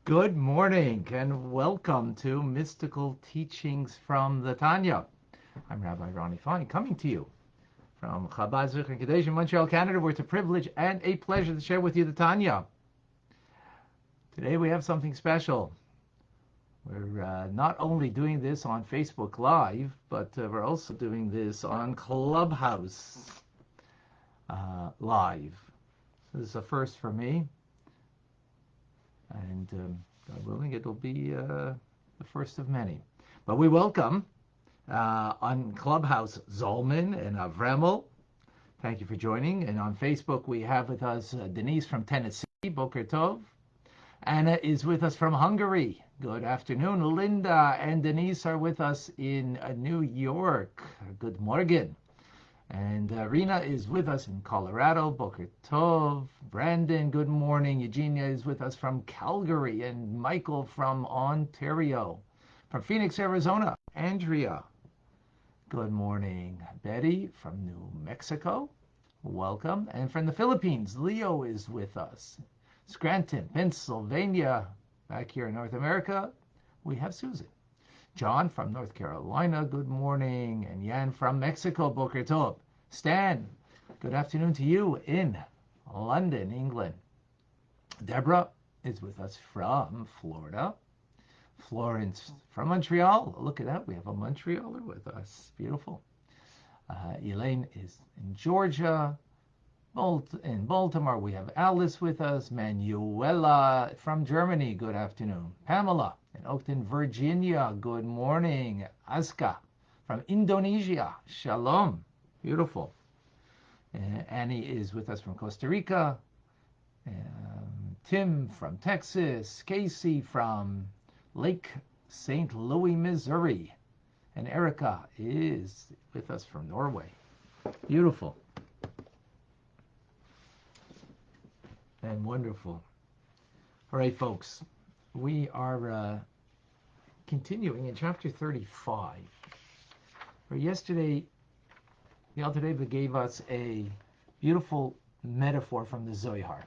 Good morning and welcome to Mystical Teachings from the Tanya. I'm Rabbi Ronnie Fine coming to you from Chabad Zichron Kadesh in Montreal, Canada, where it's a privilege and a pleasure to share with you the Tanya. Today we have something special. We're not only doing this on Facebook Live, but we're also doing this on Clubhouse Live. This is a first for me. And God willing, it'll be the first of many. But we welcome on Clubhouse Zolman and Avremel. Thank you for joining. And on Facebook, we have with us Denise from Tennessee. Boker Tov. Anna is with us from Hungary. Good afternoon. Linda and Denise are with us in New York. Good morning. And Rena is with us in Colorado. Boker Tov. Brandon, good morning. Eugenia is with us from Calgary. And Michael from Ontario. From Phoenix, Arizona. Andrea, good morning. Betty from New Mexico. Welcome. And from the Philippines, Leo is with us. Scranton, Pennsylvania. Back here in North America, we have Susan. John from North Carolina, good morning. And Yan from Mexico, Boker Tov. Stan, good afternoon to you in London, England. Deborah is with us from Florida. Florence from Montreal. Look at that, we have a Montrealer with us. Beautiful. Elaine is in Georgia. In Baltimore, we have Alice with us. Manuela from Germany, good afternoon. Pamela in Oakton, Virginia, good morning. Aska from Indonesia, shalom. Beautiful. Annie is with us from Costa Rica. Tim from Texas. Casey from Lake St. Louis, Missouri. And Erica is with us from Norway. Beautiful. And wonderful. All right, folks, we are continuing in chapter 35. Where yesterday, the Alter Rebbe gave us a beautiful metaphor from the Zohar.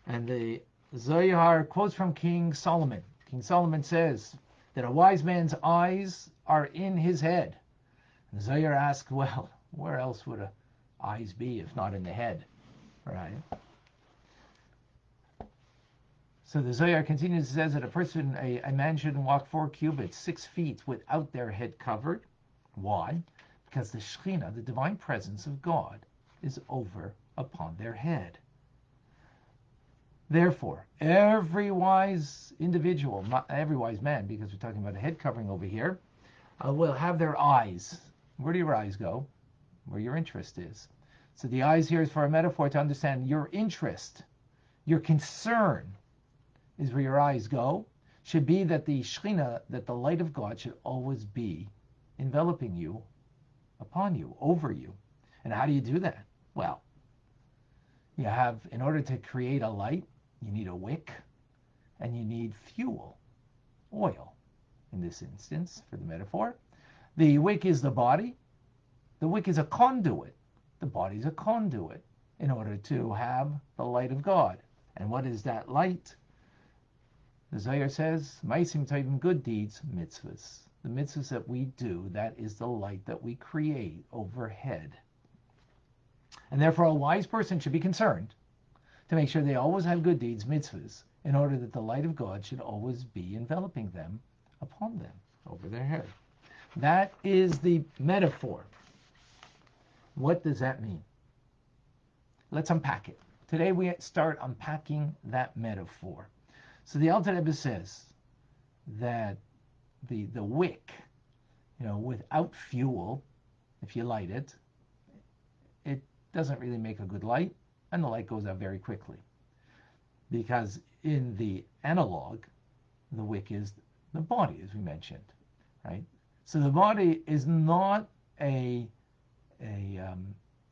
And the Zohar quotes from King Solomon. King Solomon says that a wise man's eyes are in his head. And the Zohar asks, well, where else would eyes be if not in the head? Right? So the Zohar continues, says that a man shouldn't walk 4 cubits, 6 feet without their head covered. Why? Because the Shekhinah, the divine presence of God, is over upon their head. Therefore, every wise individual, not every wise man, because we're talking about a head covering over here, will have their eyes. Where do your eyes go? Where your interest is. So the eyes here is for a metaphor to understand your interest, your concern is where your eyes go, should be that the Shekhinah, that the light of God should always be enveloping you, upon you, over you. And how do you do that? Well, you have, in order to create a light, you need a wick and you need fuel, oil, in this instance, for the metaphor. The wick is the body. The wick is a conduit. The body is a conduit in order to have the light of God. And what is that light? The Zohar says, Maisim Tovim, good deeds, mitzvahs. The mitzvahs that we do, that is the light that we create overhead. And therefore a wise person should be concerned to make sure they always have good deeds, mitzvahs, in order that the light of God should always be enveloping them, upon them, over their head. That is the metaphor. What does that mean? Let's unpack it. Today we start unpacking that metaphor. So the Alter Rebbe says that the wick, without fuel, if you light it, it doesn't really make a good light, and the light goes out very quickly. Because in the analog, the wick is the body, as we mentioned, right? So the body is not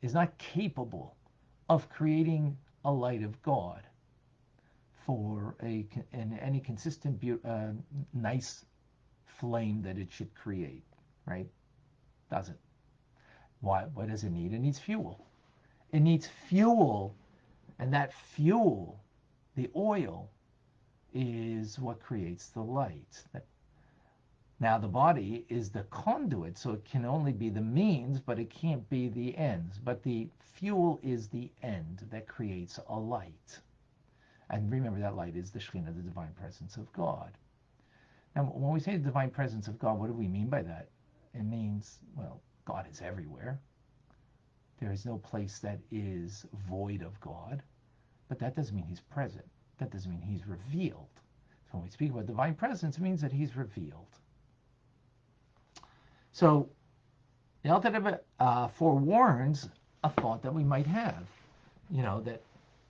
is not capable of creating a light of God for any consistent, nice flame that it should create, right? Doesn't. Why? What does it need? It needs fuel. It needs fuel And that fuel, the oil, is what creates the light. Now the body is the conduit, so it can only be the means, but it can't be the ends. But the fuel is the end that creates a light. And remember, that light is the Shekhinah, the divine presence of God. Now, when we say the divine presence of God, what do we mean by that? It means, well, God is everywhere. There is no place that is void of God, but that doesn't mean he's present. That doesn't mean he's revealed. So when we speak about divine presence, it means that he's revealed. So the Alter Rebbe forewarns a thought that we might have, that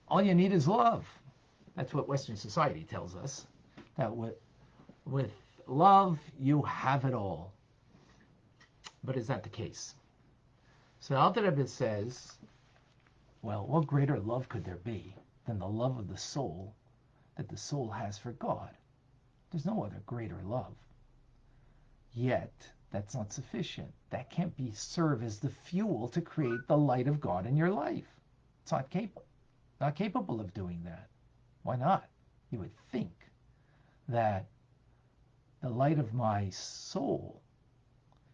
all you need is love. That's what Western society tells us, that with love, you have it all. But is that the case? So Alter Rebbe says, well, what greater love could there be than the love of the soul that the soul has for God? There's no other greater love. Yet, that's not sufficient. That can't serve as the fuel to create the light of God in your life. It's not capable of doing that. Why not? You would think that the light of my soul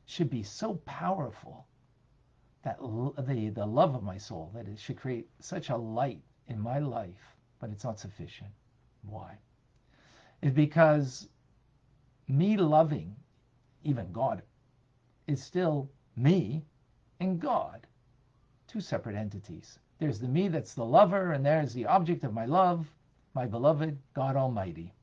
should be so powerful, that the love of my soul, that it should create such a light in my life, but it's not sufficient. Why? It's because me loving even God is still me and God, two separate entities. There's the me that's the lover, and there's the object of my love, my beloved God Almighty.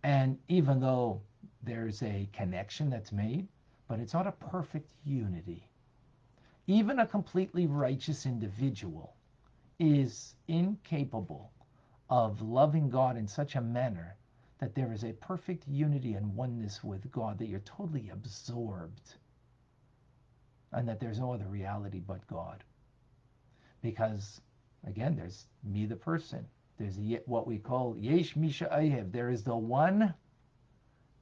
And even though there's a connection that's made, but it's not a perfect unity. Even a completely righteous individual is incapable of loving God in such a manner that there is a perfect unity and oneness with God, that you're totally absorbed, and that there's no other reality but God. Because, again, there's me, the person. There's what we call Yesh Misha Ayev. There is the one,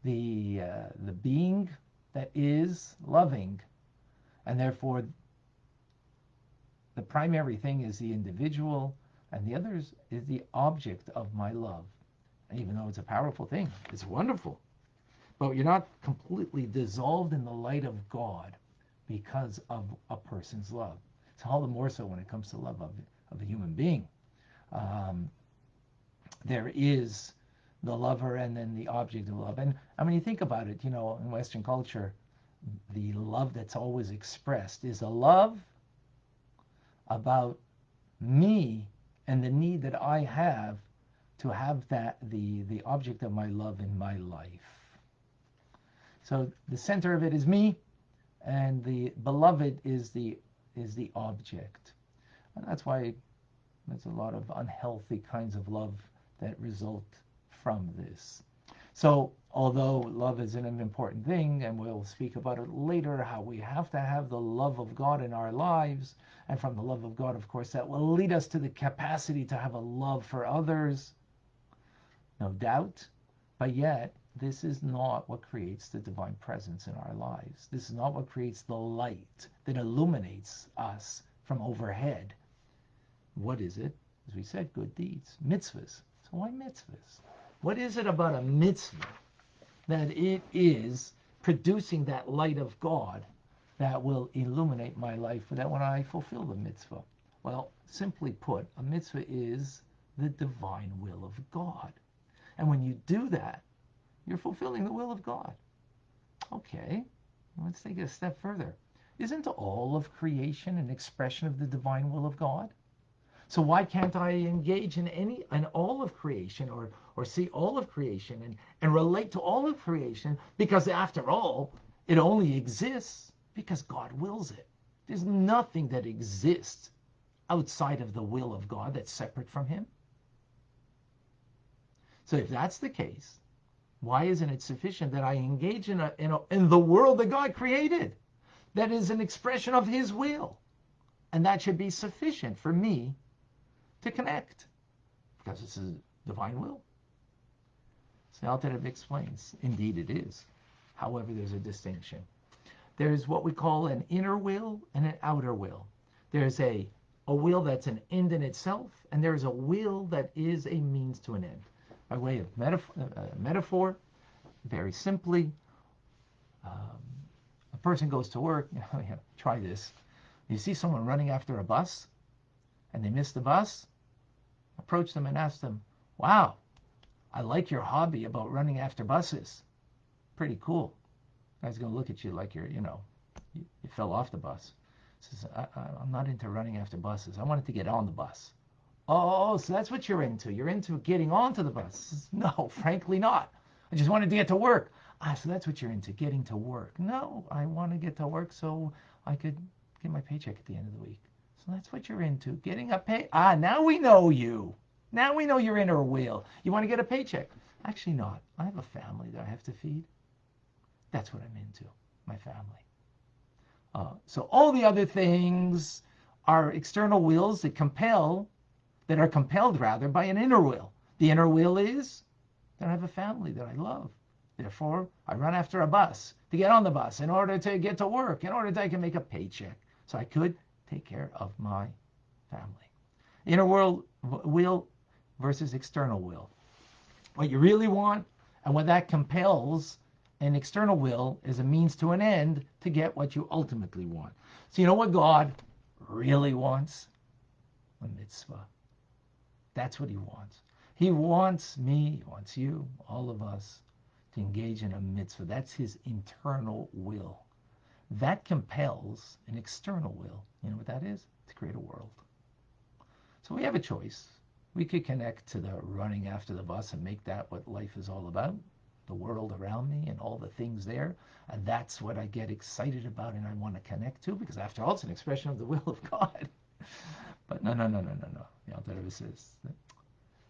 the being that is loving, and therefore the primary thing is the individual, and the others is the object of my love. And even though it's a powerful thing, it's wonderful, but you're not completely dissolved in the light of God because of a person's love. It's all the more so when it comes to love of a human being. There is the lover and then the object of love. And I mean, you think about it, in Western culture, the love that's always expressed is a love about me and the need that I have to have that the object of my love in my life. So the center of it is me, and the beloved is the object. And that's why there's a lot of unhealthy kinds of love that result from this. So although love is an important thing, and we'll speak about it later, how we have to have the love of God in our lives, and from the love of God, of course, that will lead us to the capacity to have a love for others, no doubt. But yet, this is not what creates the divine presence in our lives. This is not what creates the light that illuminates us from overhead. What is it? As we said, good deeds, mitzvahs. So why mitzvahs? What is it about a mitzvah that it is producing that light of God that will illuminate my life, that when I fulfill the mitzvah? Well, simply put, a mitzvah is the divine will of God. And when you do that, you're fulfilling the will of God. Okay, let's take it a step further. Isn't all of creation an expression of the divine will of God? So why can't I engage in all of creation, or see all of creation and relate to all of creation? Because after all, it only exists because God wills it. There's nothing that exists outside of the will of God that's separate from him. So if that's the case, why isn't it sufficient that I engage in the world that God created, that is an expression of his will? And that should be sufficient for me to connect, because it's a divine will. So Alter Rebbe explains, indeed it is. However, there's a distinction. There's what we call an inner will and an outer will. There's a a will that's an end in itself, and there's a will that is a means to an end. By way of metaphor, very simply, a person goes to work, try this. You see someone running after a bus, and they miss the bus, approach them and ask them, wow, I like your hobby about running after buses. Pretty cool. The guy's going to look at you like you fell off the bus. Says, I'm not into running after buses. I wanted to get on the bus. Oh, so that's what you're into. You're into getting onto the bus. Says, no, frankly not. I just wanted to get to work. So that's what you're into, getting to work. No, I want to get to work so I could get my paycheck at the end of the week. So that's what you're into, getting a pay. Now we know you. Now we know your inner will. You want to get a paycheck. Actually not. I have a family that I have to feed. That's what I'm into, my family. So all the other things are external wills that are compelled rather by an inner will. The inner will is that I have a family that I love. Therefore, I run after a bus to get on the bus in order to get to work, in order that I can make a paycheck so I could take care of my family. Inner will versus external will. What you really want and what that compels an external will is a means to an end to get what you ultimately want. So you know what God really wants? A mitzvah. That's what he wants. He wants me, he wants you, all of us, to engage in a mitzvah. That's his internal will. That compels an external will. You know what that is? To create a world. So we have a choice. We could connect to the running after the bus and make that what life is all about, the world around me and all the things there. And that's what I get excited about and I want to connect to, because after all, it's an expression of the will of God. But no. The Alter Rebbe says,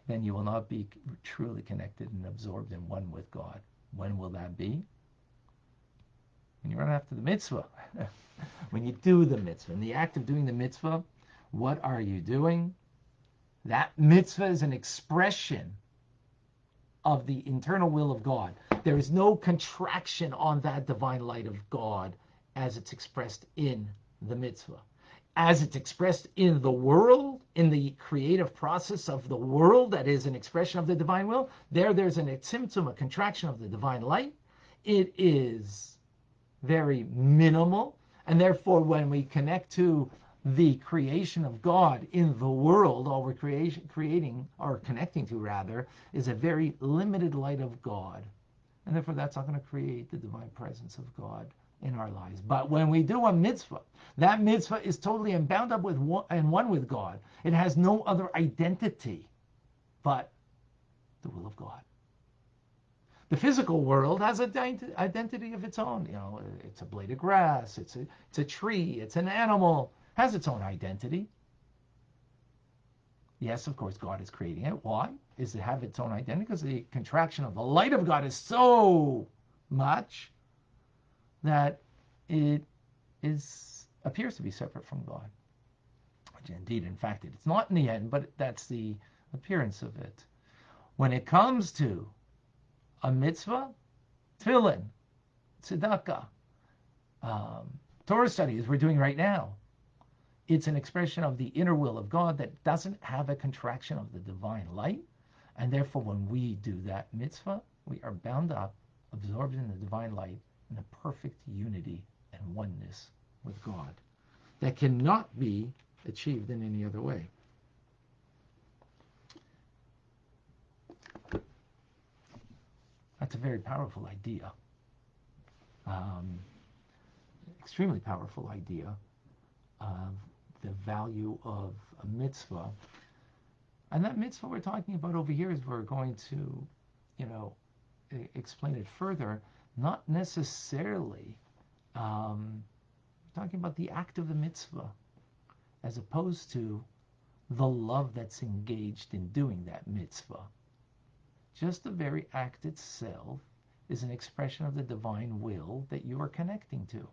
then you will not be truly connected and absorbed in one with God. When will that be? When you run after the mitzvah. When you do the mitzvah. In the act of doing the mitzvah, what are you doing? That mitzvah is an expression of the internal will of God. There is no contraction on that divine light of God as it's expressed in the mitzvah. As it's expressed in the world, in the creative process of the world that is an expression of the divine will, there's an tzimtzum, a contraction of the divine light. It is very minimal, and therefore when we connect to the creation of God in the world, all we're creating, or connecting to rather, is a very limited light of God. And therefore that's not going to create the divine presence of God in our lives. But when we do a mitzvah, that mitzvah is totally bound up with one with God. It has no other identity but the will of God. The physical world has an identity of its own. You know, it's a blade of grass, it's a tree, it's an animal, has its own identity. Yes, of course, God is creating it. Why? Is it have its own identity? Because the contraction of the light of God is so much that it appears to be separate from God. Which indeed, in fact, it's not in the end, but that's the appearance of it. When it comes to a mitzvah, tefillin, tzedakah, Torah study, as we're doing right now, it's an expression of the inner will of God that doesn't have a contraction of the divine light. And therefore, when we do that mitzvah, we are bound up, absorbed in the divine light, in a perfect unity and oneness with God that cannot be achieved in any other way. That's a very powerful idea. Extremely powerful idea of the value of a mitzvah. And that mitzvah we're talking about over here is we're going to, explain it further, not necessarily talking about the act of the mitzvah as opposed to the love that's engaged in doing that mitzvah. Just the very act itself is an expression of the divine will that you are connecting to.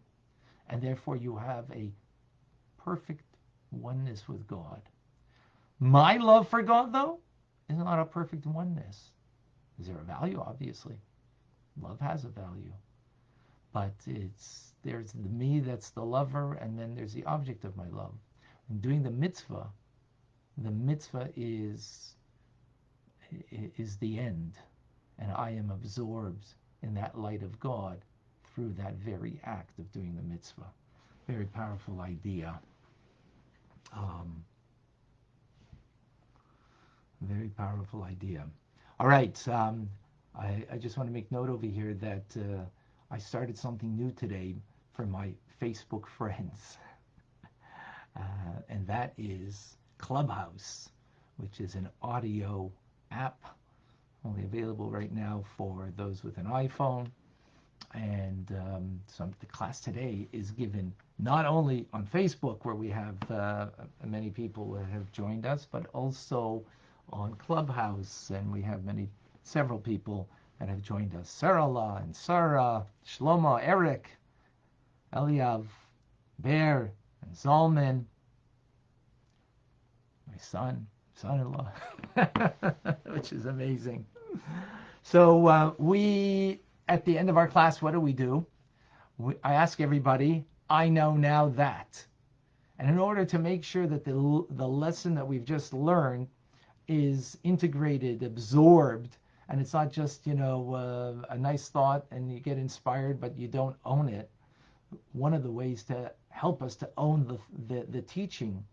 And therefore you have a perfect oneness with God. My love for God, though, is not a perfect oneness. Is there a value? Obviously. Love has a value. But there's the me that's the lover, and then there's the object of my love. And doing the mitzvah is the end, and I am absorbed in that light of God through that very act of doing the mitzvah. Very powerful idea. Very powerful idea. All right. I just want to make note over here that I started something new today for my Facebook friends. And that is Clubhouse, which is an audio app only available right now for those with an iPhone. And so the class today is given not only on Facebook, where we have many people that have joined us, but also on Clubhouse, and we have several people that have joined us. Sarah and Sarah, Shlomo, Eric, Eliav, Bear, and Zalman, my son-in-law, which is amazing. So we, at the end of our class, what do? I ask everybody, I know now that. And in order to make sure that the lesson that we've just learned is integrated, absorbed, and it's not just, a nice thought and you get inspired, but you don't own it. One of the ways to help us to own the teaching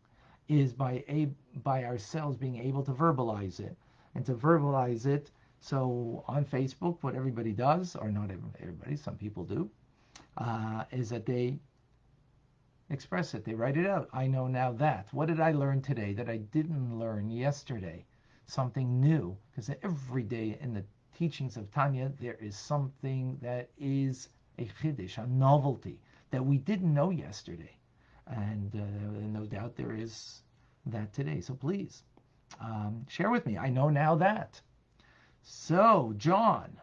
is by ourselves being able to verbalize it. And to verbalize it, so on Facebook, what everybody does, or not everybody, some people do, is that they express it. They write it out. I know now that. What did I learn today that I didn't learn yesterday? Something new. Because every day in the teachings of Tanya, there is something that is a chiddush, a novelty, that we didn't know yesterday. And no doubt there is that today. So please, share with me. I know now that. So, John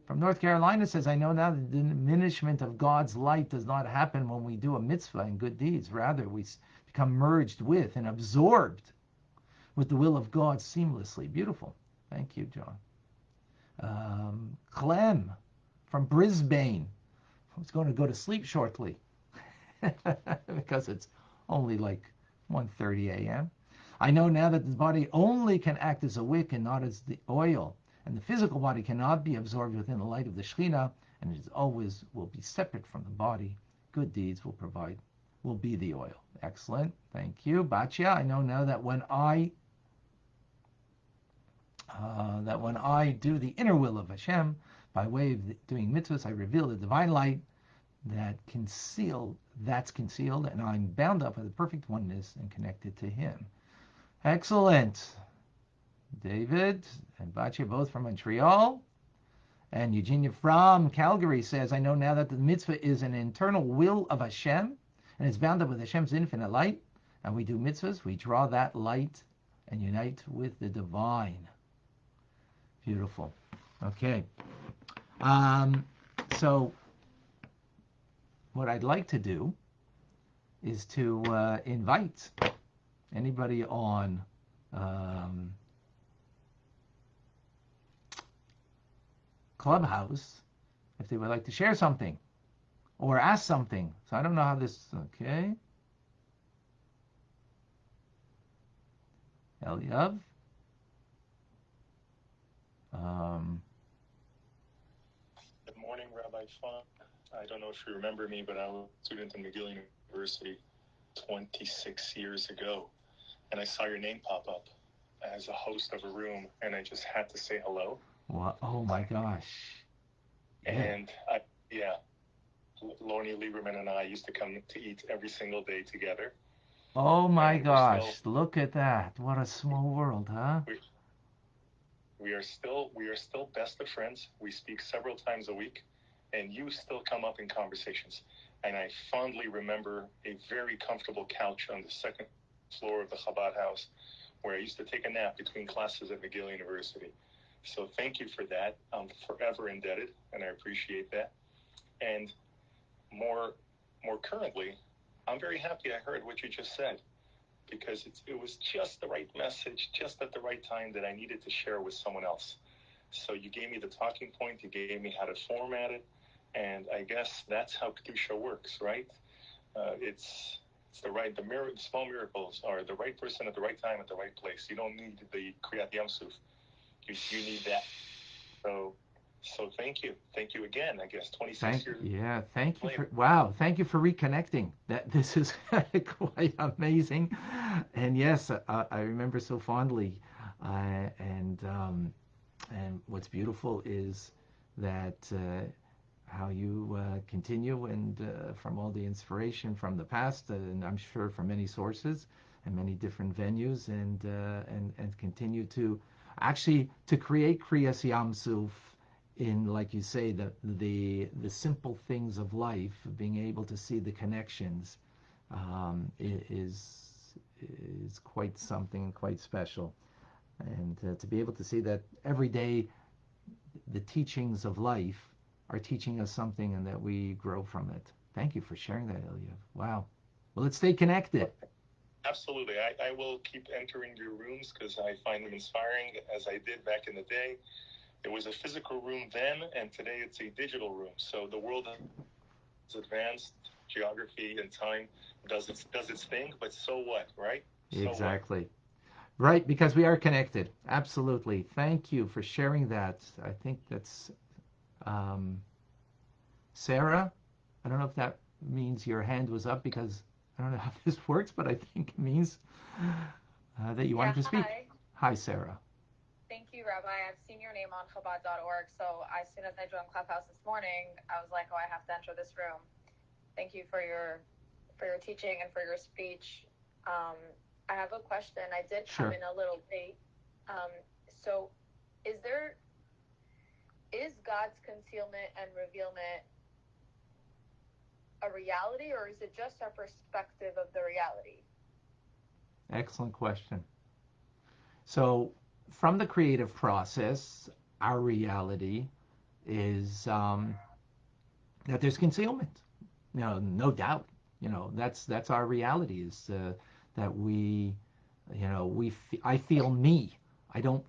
from North Carolina says, I know now that the diminishment of God's light does not happen when we do a mitzvah and good deeds. Rather, we become merged with and absorbed with the will of God seamlessly. Beautiful. Thank you, John. Clem from Brisbane. Who's going to go to sleep shortly because it's only like 1:30 a.m. I know now that the body only can act as a wick and not as the oil. And the physical body cannot be absorbed within the light of the Shekhinah, and it always will be separate from the body. Good deeds will be the oil. Excellent. Thank you. Batya, I know now that when I do the inner will of Hashem, by way of doing mitzvahs, I reveal the divine light that's concealed, and I'm bound up with the perfect oneness and connected to Him. Excellent. David and Batya, both from Montreal. And Eugenia from Calgary says, I know now that the mitzvah is an internal will of Hashem, and it's bound up with Hashem's infinite light. And we do mitzvahs, we draw that light and unite with the divine. Beautiful. Okay. So what I'd like to do is to invite anybody on Clubhouse if they would like to share something or ask something. So I don't know how this, okay. Eliav. Good morning, Rabbi Fun. I don't know if you remember me, but I was a student in McGill University 26 years ago, and I saw your name pop up as a host of a room, and I just had to say hello. What? Oh my gosh. And Lorne Lieberman and I used to come to eat every single day together. Oh my gosh, look at that. What a small world, huh? We are still best of friends. We speak several times a week, and you still come up in conversations. And I fondly remember a very comfortable couch on the second floor of the Chabad house where I used to take a nap between classes at McGill University. So thank you for that. I'm forever indebted, and I appreciate that. And more currently, I'm very happy I heard what you just said, because it was just the right message, just at the right time that I needed to share with someone else. So you gave me the talking point, you gave me how to format it, and I guess that's how Kedusha works, right? It's It's the small miracles are the right person at the right time at the right place. You don't need the Kriyat Yamsuf. You need that. So thank you again. I guess 26 years. Thank you later. thank you for reconnecting. This is quite amazing, and yes, I remember so fondly, and what's beautiful is that how you continue and from all the inspiration from the past, and I'm sure from many sources and many different venues, and continue to actually to create Kriyas Yamsuf in, like you say, the simple things of life, being able to see the connections, is quite something, quite special, and to be able to see that every day the teachings of life are teaching us something and that we grow from it. Thank you for sharing that, Ilya. Wow. Well, let's stay connected. Absolutely. I will keep entering your rooms because I find them inspiring, as I did back in the day. It was a physical room then, and today it's a digital room. So the world has advanced, geography and time does its thing, but so what, right? Exactly. So what? Right, because we are connected. Absolutely. Thank you for sharing that. I think that's Sarah. I don't know if that means your hand was up, because I don't know how this works, but I think it means that you wanted to speak. Hi, Sarah. Thank you, Rabbi. I've seen your name on Chabad.org, so as soon as I joined Clubhouse this morning, I was like, oh, I have to enter this room. Thank you for your teaching and for your speech. I have a question. I did come in a little late. So is God's concealment and revealment a reality, or is it just our perspective of the reality? Excellent question. So from the creative process, our reality is that there's concealment. No doubt. That's our reality, is that I feel me. I don't,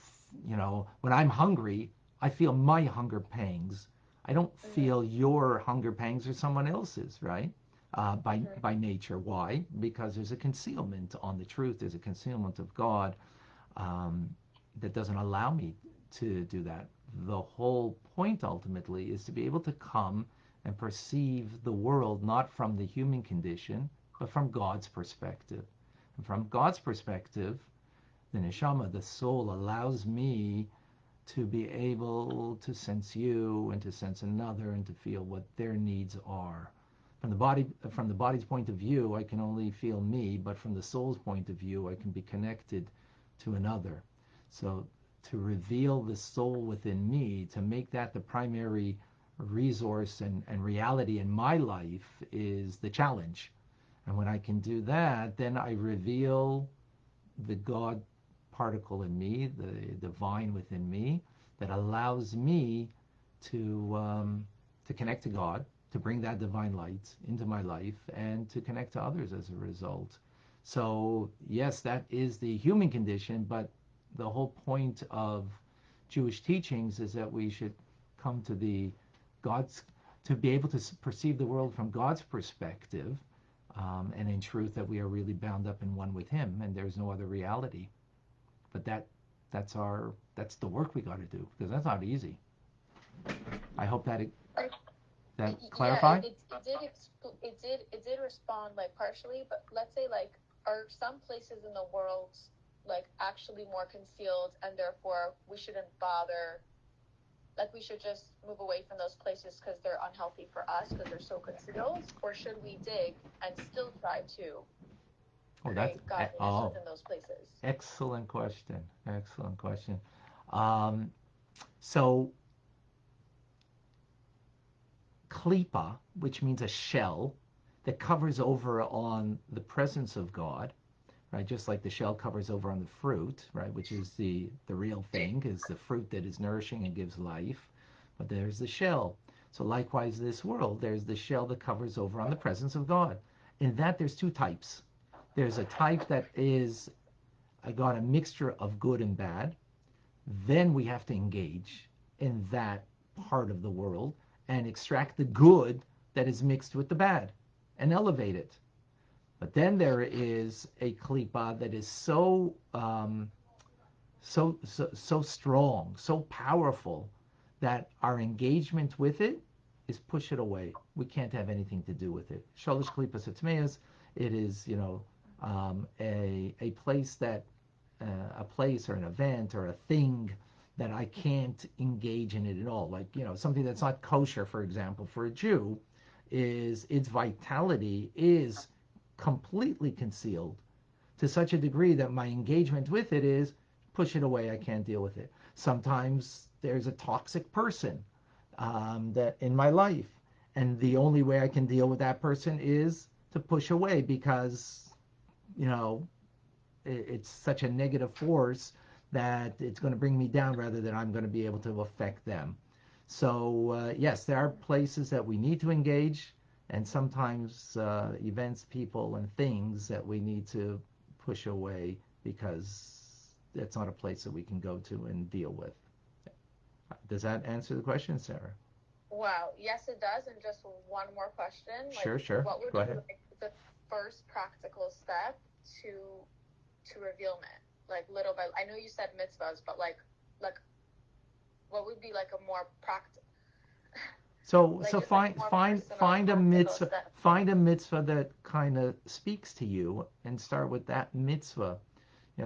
when I'm hungry, I feel my hunger pangs. I don't feel your hunger pangs or someone else's, right? By nature. Why? Because there's a concealment on the truth. There's a concealment of God that doesn't allow me to do that. The whole point ultimately is to be able to come and perceive the world not from the human condition, but from God's perspective. And from God's perspective, the neshama, the soul, allows me to be able to sense you and to sense another and to feel what their needs are. From the body's point of view, I can only feel me, but from the soul's point of view, I can be connected to another. So to reveal the soul within me, to make that the primary resource and reality in my life, is the challenge. And when I can do that, then I reveal the God particle in me, the divine within me, that allows me to connect to God, to bring that divine light into my life, and to connect to others as a result. So yes, that is the human condition, but the whole point of Jewish teachings is that we should come to to be able to perceive the world from God's perspective, and in truth that we are really bound up in one with Him, and there's no other reality. But that's the work we got to do, because that's not easy. I hope that clarified. Yeah, it did respond like partially, but let's say like, are some places in the world like actually more concealed, and therefore we shouldn't bother, like we should just move away from those places because they're unhealthy for us because they're so concealed? Or should we dig and still try to create godliness within those places? Excellent question. So klipa, which means a shell that covers over on the presence of God, right? Just like the shell covers over on the fruit, right? Which is the real thing, is the fruit that is nourishing and gives life. But there's the shell. So likewise, this world, there's the shell that covers over on the presence of God. In that, there's two types. There's a type that is got a mixture of good and bad. Then we have to engage in that part of the world and extract the good that is mixed with the bad and elevate it. But then there is a klipa that is so strong, so powerful that our engagement with it is push it away. We can't have anything to do with it. Shalosh klipas atmeas. It is, a place that a place or an event or a thing that I can't engage in it at all. Like, something that's not kosher, for example, for a Jew, is its vitality is completely concealed to such a degree that my engagement with it is push it away. I can't deal with it. Sometimes there's a toxic person that in my life, and the only way I can deal with that person is to push away because you know it's such a negative force that it's going to bring me down rather than I'm going to be able to affect them. So yes, there are places that we need to engage, and sometimes events, people, and things that we need to push away because it's not a place that we can go to and deal with. Does that answer the question, Sarah? Wow. Yes, it does. And just one more question. Like, Sure, sure. what would Go be ahead. like the first practical step to revealment? Like little by, I know you said mitzvahs, but like what would be like a more practical, So like so just like find more find personal find a practical mitzvah step? find a mitzvah that kind of speaks to you and start with that mitzvah.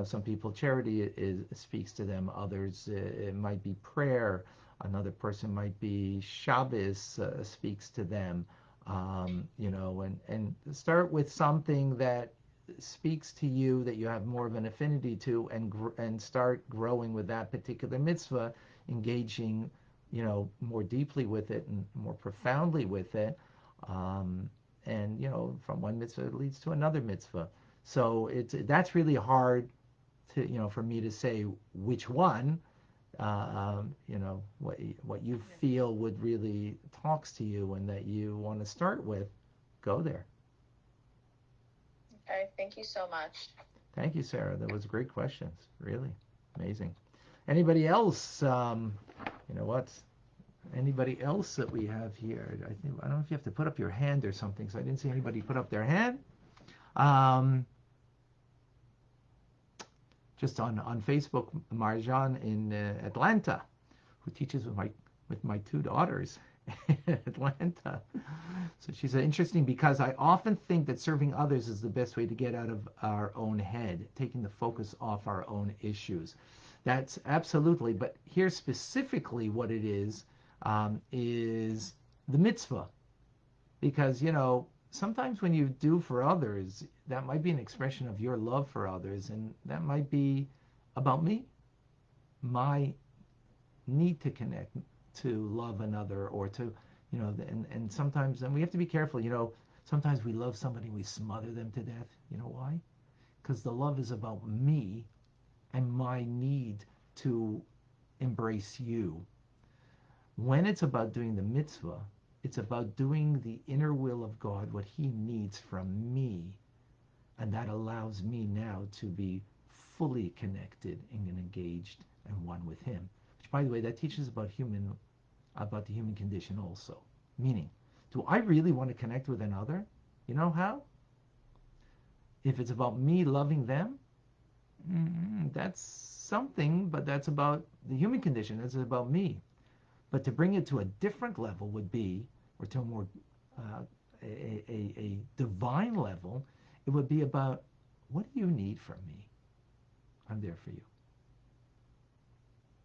Some people charity speaks to them. Others it might be prayer. Another person might be Shabbos speaks to them. And start with something that speaks to you that you have more of an affinity to, and start growing with that particular mitzvah, engaging, more deeply with it and more profoundly with it. Um, and from one mitzvah it leads to another mitzvah. So that's really hard to for me to say which one. What you feel would really talks to you and that you want to start with, go there. Okay. Thank you so much. Thank you, Sarah. That was great questions. Really amazing. Anybody else? What? Anybody else that we have here? I don't know if you have to put up your hand or something. So I didn't see anybody put up their hand. Um, just on Facebook, Marjan in Atlanta, who teaches with my two daughters in Atlanta. So she said, interesting because I often think that serving others is the best way to get out of our own head, taking the focus off our own issues. That's absolutely. But here specifically, what it is the mitzvah, because sometimes when you do for others, that might be an expression of your love for others, and that might be about me, my need to connect, to love another, or to and sometimes, and we have to be careful, sometimes we love somebody, we smother them to death. Why? Because the love is about me and my need to embrace you. When it's about doing the mitzvah, it's about doing the inner will of God, what He needs from me. And that allows me now to be fully connected and engaged and one with Him. Which, by the way, that teaches about the human condition also. Meaning, do I really want to connect with another? You know how? If it's about me loving them, that's something, but that's about the human condition. That's about me. But to bring it to a different level would be, or to a more uh, a divine level, it would be about, what do you need from me? I'm there for you.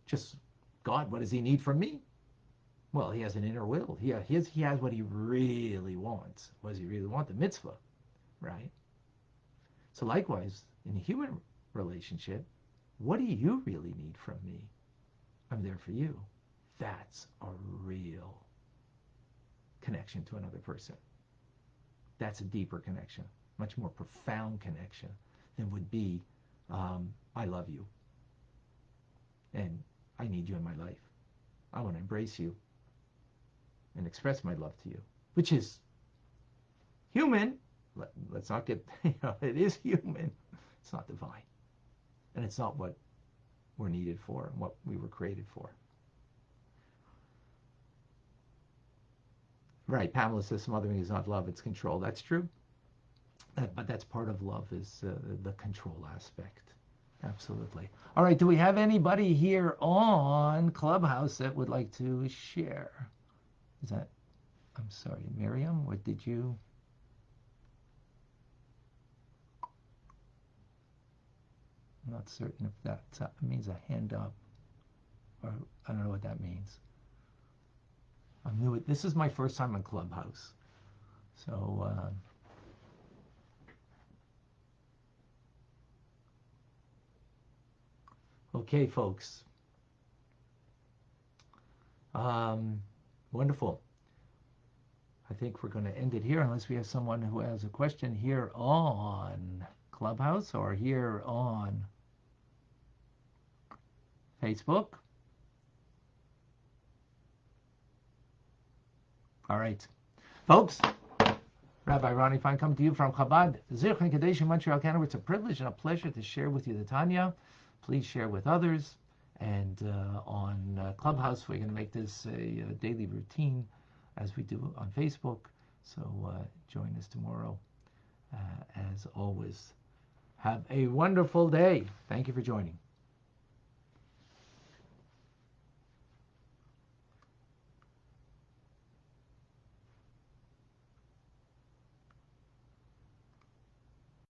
Just, God, what does He need from me? Well, He has an inner will. He has what He really wants. What does He really want? The mitzvah, right? So likewise, in a human relationship, what do you really need from me? I'm there for you. That's a real connection to another person. That's a deeper connection, much more profound connection than would be, I love you and I need you in my life. I want to embrace you and express my love to you, which is human. Let's not get, it is human. It's not divine. And it's not what we're needed for and what we were created for. Right, Pamela says smothering is not love, it's control. That's true. But that's part of love, is the control aspect. Absolutely. All right. Do we have anybody here on Clubhouse that would like to share? Is that? I'm sorry, Miriam. What did you? I'm not certain if that means a hand up, or I don't know what that means. I'm new. This is my first time in Clubhouse, so. Okay, folks. Wonderful. I think we're going to end it here unless we have someone who has a question here on Clubhouse or here on Facebook. All right. Folks, Rabbi Ronnie Fine coming to you from Chabad, Zurich and Kadesh in Montreal, Canada. It's a privilege and a pleasure to share with you the Tanya. Please share with others. And on Clubhouse, we're going to make this a daily routine as we do on Facebook. So join us tomorrow. As always, have a wonderful day. Thank you for joining.